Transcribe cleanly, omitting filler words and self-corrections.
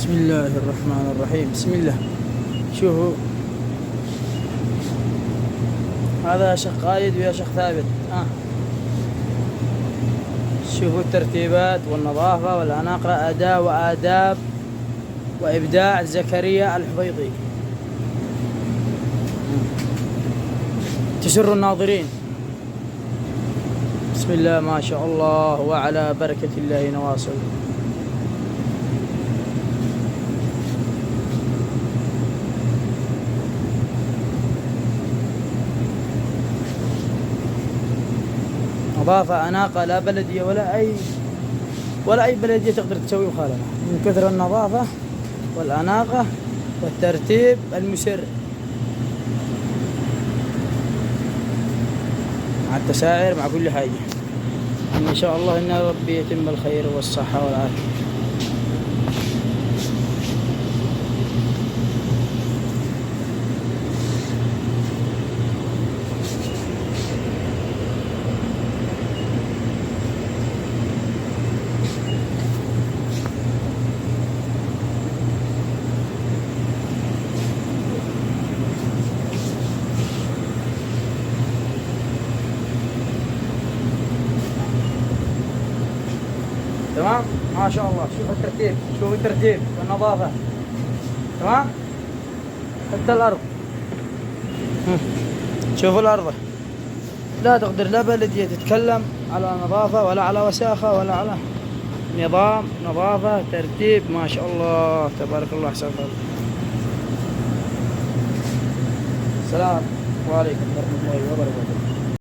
بسم الله الرحمن الرحيم. بسم الله. شوفوا هذا شيخ خالد ويا شيخ ثابت. شوفوا الترتيبات والنظافة والأناقة، أداء وآداب وإبداع زكريا الحفيظي، تسر الناظرين. بسم الله ما شاء الله، وعلى بركة الله نواصل. نظافة أناقة، لا بلدية ولا أي بلدية تقدر تسوي مخالفة من كثر النظافة والأناقة والترتيب المسر مع التساعر مع كل حاجة. إن شاء الله إن ربي يتم الخير والصحة والعافية. تمام ما شاء الله. شوف الترتيب، شوف الترتيب والنظافة. تمام حتى الأرض، شوفوا الأرض لا تقدر لا بلدية تتكلم على نظافة ولا على وساخة ولا على نظام، نظافة ترتيب ما شاء الله تبارك الله أحسن خالق. السلام عليكم ورحمة الله وبركاته.